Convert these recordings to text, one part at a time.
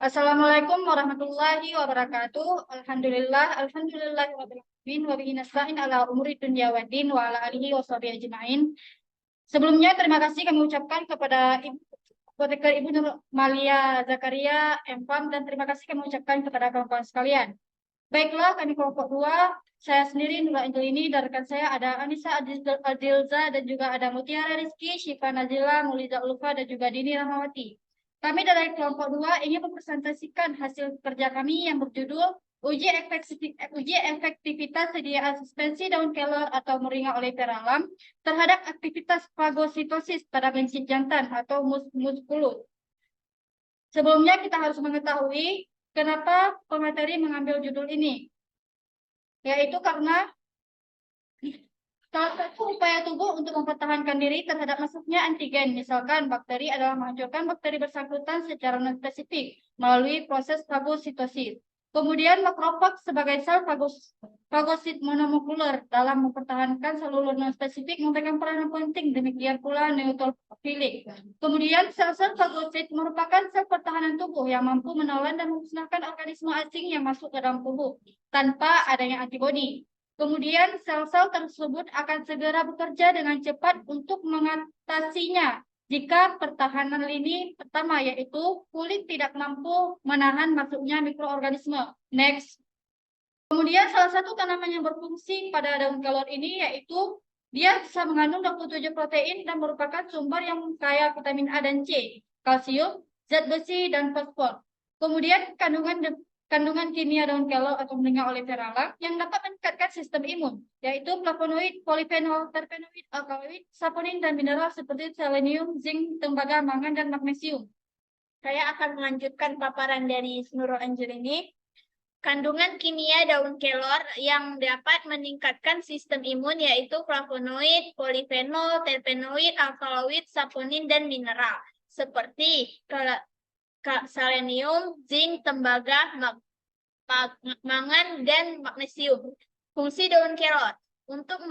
Assalamualaikum warahmatullahi wabarakatuh. Alhamdulillah rabbil alamin wa bihi nasta'in ala umuri dunya waddin wa ala alihi washabihi ajmain. Sebelumnya terima kasih kami ucapkan kepada Ibu Apoteker Ibu Nur Malia Zakaria M.Fam dan terima kasih kami ucapkan kepada kawan-kawan sekalian. Baiklah, kami kelompok 2, saya sendiri Nura Angelini dan rekan saya ada Anissa Adilza dan juga ada Mutiara Rizky, Syifa Nazila, Muliza Ulfa dan juga Dini Rahmawati. Kami dari kelompok 2 ingin mempresentasikan hasil kerja kami yang berjudul uji efektivitas sedia suspensi daun kelor atau moringa oleifera alam terhadap aktivitas fagositosis pada mencit jantan atau muskulus. Sebelumnya kita harus mengetahui kenapa pemateri mengambil judul ini, yaitu karena salah satu upaya tubuh untuk mempertahankan diri terhadap masuknya antigen, misalkan bakteri, adalah menghancurkan bakteri bersangkutan secara non-spesifik melalui proses fagositosis. Kemudian makrofag sebagai sel fagosit monomokuler dalam mempertahankan seluruh non-spesifik memegang peranan penting, demikian pula neutrofilik. Kemudian sel-sel fagosit merupakan sel pertahanan tubuh yang mampu menelan dan memusnahkan organisme asing yang masuk ke dalam tubuh tanpa adanya antibodi. Kemudian sel-sel tersebut akan segera bekerja dengan cepat untuk mengatasinya jika pertahanan lini pertama yaitu kulit tidak mampu menahan masuknya mikroorganisme. Next. Kemudian salah satu tanaman yang berfungsi pada daun kelor ini yaitu dia bisa mengandung 27 protein dan merupakan sumber yang kaya vitamin A dan C, kalsium, zat besi, dan fosfor. Kemudian kandungan kimia daun kelor atau moringa oleifera alam yang dapat meningkatkan sistem imun, yaitu flavonoid, polifenol, terpenoid, alkaloid, saponin, dan mineral seperti selenium, zinc, tembaga, mangan, dan magnesium. Saya akan melanjutkan paparan dari Nurul Angelini. Kandungan kimia daun kelor yang dapat meningkatkan sistem imun yaitu flavonoid, polifenol, terpenoid, alkaloid, saponin, dan mineral seperti selenium, zinc, tembaga, mangan, dan magnesium. Fungsi daun kelor untuk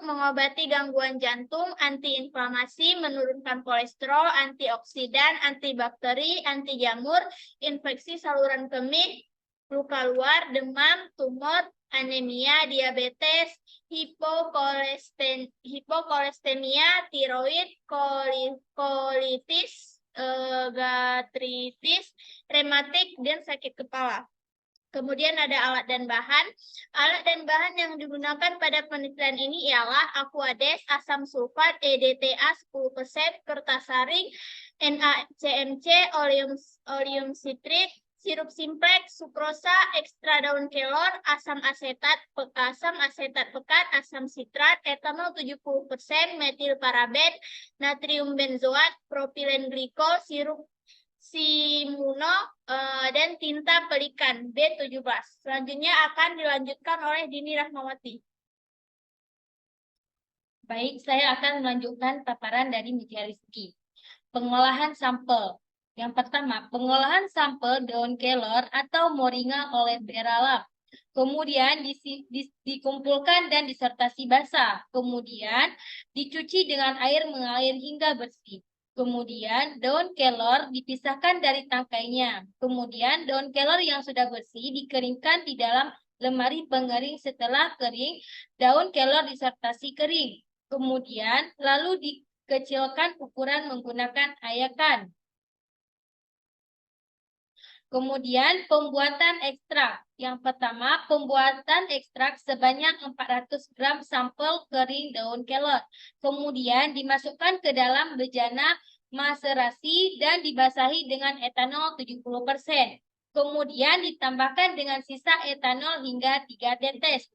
mengobati gangguan jantung, antiinflamasi, menurunkan kolesterol, antioksidan, antibakteri, anti jamur, infeksi saluran kemih, luka luar, demam, tumor, anemia, diabetes, hipokolesteremia, tiroid, kolitis, gastritis, rematik, dan sakit kepala. Kemudian ada alat dan bahan. Alat dan bahan yang digunakan pada penelitian ini ialah Aquades, asam sulfat, EDTA 10%, kertas saring, NaCmC, oleum citrit, sirup simplex, sukrosa, ekstra daun kelor, asam asetat pekat, asam sitrat, etanol 70%, metil paraben, natrium benzoat, propilen glikol, sirup Simuno, dan tinta pelikan B17. Selanjutnya akan dilanjutkan oleh Dini Rahmawati. Baik, saya akan melanjutkan paparan dari Mutiara Rizky. Pengolahan sampel. Yang pertama, pengolahan sampel daun kelor atau moringa oleifera alam. Kemudian dikumpulkan dan disertasi basah. Kemudian dicuci dengan air mengalir hingga bersih. Kemudian daun kelor dipisahkan dari tangkainya. Kemudian daun kelor yang sudah bersih dikeringkan di dalam lemari pengering. Setelah kering, daun kelor disertasi kering. Kemudian lalu dikecilkan ukuran menggunakan ayakan. Kemudian pembuatan ekstrak. Yang pertama, pembuatan ekstrak sebanyak 400 gram sampel kering daun kelor. Kemudian dimasukkan ke dalam bejana maserasi dan dibasahi dengan etanol 70%. Kemudian ditambahkan dengan sisa etanol hingga 3 tetes.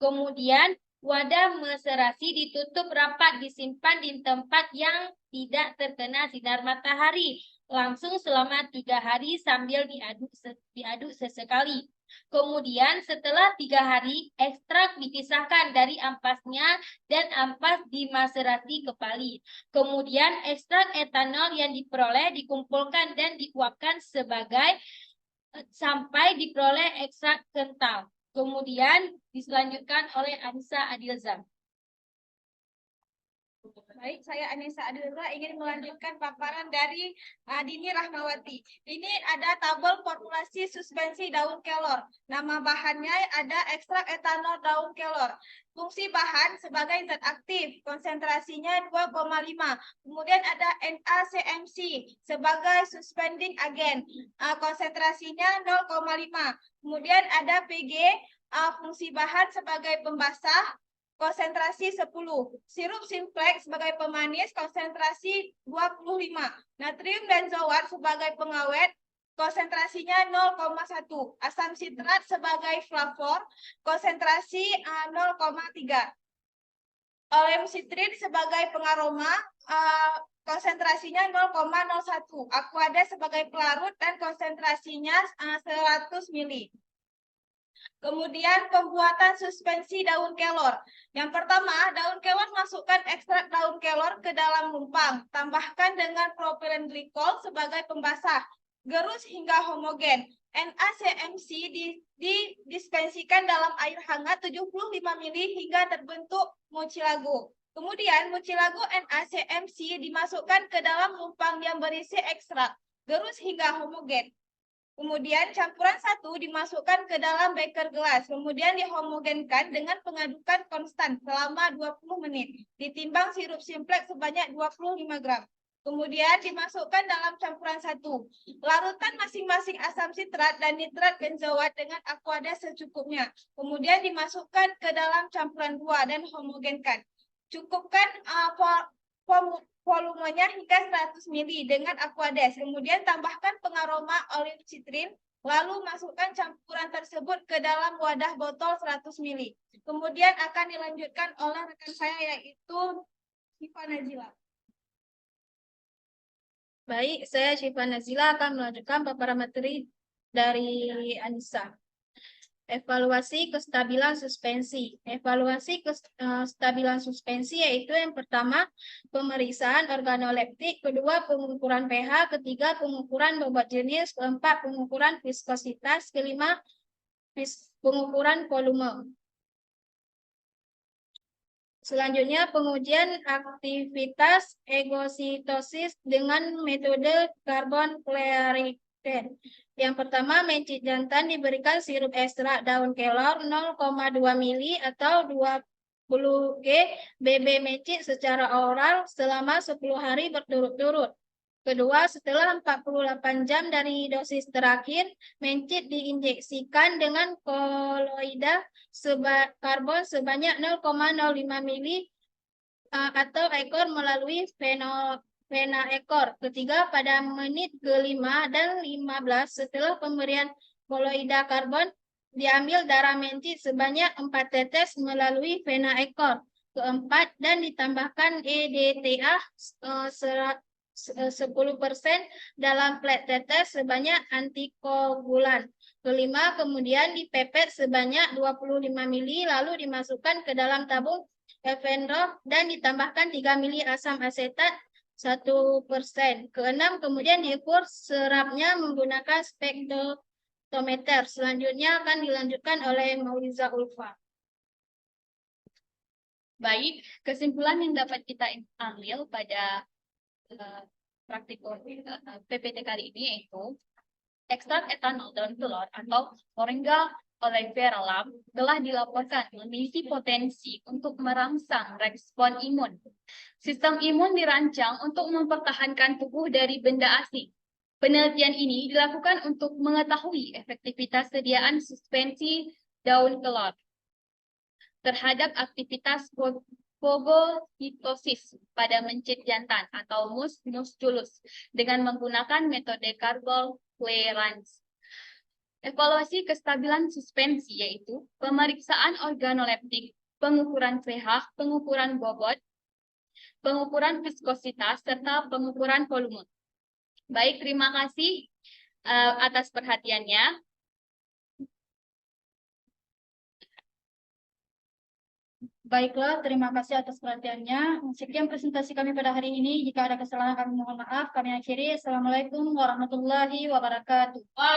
Kemudian wadah maserasi ditutup rapat, disimpan di tempat yang tidak terkena sinar matahari langsung selama 3 hari sambil diaduk sesekali. Kemudian setelah 3 hari, ekstrak dipisahkan dari ampasnya dan ampas dimaserasi kembali. Kemudian ekstrak etanol yang diperoleh dikumpulkan dan diuapkan sampai diperoleh ekstrak kental. Kemudian diselanjutkan oleh Anissa Adilza. Baik, saya Anissa Adilra ingin melanjutkan paparan dari Dini Rahmawati. Ini ada tabel formulasi suspensi daun kelor. Nama bahannya ada ekstrak etanol daun kelor. Fungsi bahan sebagai zat aktif, konsentrasinya 2,5. Kemudian ada NaCMC sebagai suspending agent, konsentrasinya 0,5. Kemudian ada Pg, fungsi bahan sebagai pembasah, konsentrasi 10. Sirup simplex sebagai pemanis, konsentrasi 25. Natrium benzoat sebagai pengawet, konsentrasinya 0,1. Asam sitrat sebagai flavor, konsentrasi 0,3. Oleum sitrin sebagai pengaroma, konsentrasinya 0,01. Aqua sebagai pelarut dan konsentrasinya 100 mili. Kemudian pembuatan suspensi daun kelor. Yang pertama, daun kelor masukkan ekstrak daun kelor ke dalam lumpang. Tambahkan dengan propilen glikol sebagai pembasah. Gerus hingga homogen. NaCMC didispensikan dalam air hangat 75 ml hingga terbentuk mucilago. Kemudian mucilago NaCMC dimasukkan ke dalam lumpang yang berisi ekstrak. Gerus hingga homogen. Kemudian campuran 1 dimasukkan ke dalam beker gelas, kemudian dihomogenkan dengan pengadukan konstan selama 20 menit. Ditimbang sirup simplex sebanyak 25 gram. Kemudian dimasukkan dalam campuran 1. Larutan masing-masing asam sitrat dan nitrat benzoat dengan aqua secukupnya. Kemudian dimasukkan ke dalam campuran 2 dan homogenkan. Cukupkan volumenya hingga 100 ml dengan aquades. Kemudian tambahkan pengaroma oleum citrin. Lalu masukkan campuran tersebut ke dalam wadah botol 100 ml. Kemudian akan dilanjutkan oleh rekan saya yaitu Syifa Nazila. Baik, saya Syifa Nazila akan melanjutkan paparan materi dari Anissa. Evaluasi kestabilan suspensi. Evaluasi kestabilan suspensi yaitu yang pertama pemeriksaan organoleptik, kedua pengukuran pH, ketiga pengukuran bobot jenis, keempat pengukuran viskositas, kelima pengukuran volume. Selanjutnya pengujian aktivitas egositosis dengan metode karbon flaring. Yang pertama, mencit jantan diberikan sirup ekstrak daun kelor 0,2 mili atau 20 G BB mencit secara oral selama 10 hari berturut-turut. Kedua, setelah 48 jam dari dosis terakhir, mencit diinjeksikan dengan koloida karbon sebanyak 0,05 mili atau ekor melalui vena ekor. Ketiga, pada menit ke-5 dan 15 setelah pemberian koloida karbon, diambil darah mencit sebanyak 4 tetes melalui vena ekor. Keempat, dan ditambahkan EDTA 10% dalam plat tetes sebanyak antikoagulan. Kelima, kemudian dipepet sebanyak 25 mili lalu dimasukkan ke dalam tabung Evenrol dan ditambahkan 3 mili asam asetat 1%. Keenam, kemudian diukur serapnya menggunakan spektrometer. Selanjutnya akan dilanjutkan oleh Mauliza Ulfa. Baik, kesimpulan yang dapat kita ambil pada praktikum PPT kali ini yaitu ekstrak etanol daun kelor atau Moringa oleifera telah dilaporkan memiliki potensi untuk merangsang respon imun. Sistem imun dirancang untuk mempertahankan tubuh dari benda asing. Penelitian ini dilakukan untuk mengetahui efektivitas sediaan suspensi daun kelor terhadap aktivitas fagositosis pada mencit jantan atau mus musculus dengan menggunakan metode carbon clearance. Evaluasi kestabilan suspensi yaitu pemeriksaan organoleptik, pengukuran pH, pengukuran bobot, pengukuran viskositas, serta pengukuran volume. Baik, terima kasih atas perhatiannya. Baiklah, terima kasih atas perhatiannya. Sekian presentasi kami pada hari ini. Jika ada kesalahan kami mohon maaf. Kami akhiri. Assalamualaikum warahmatullahi wabarakatuh.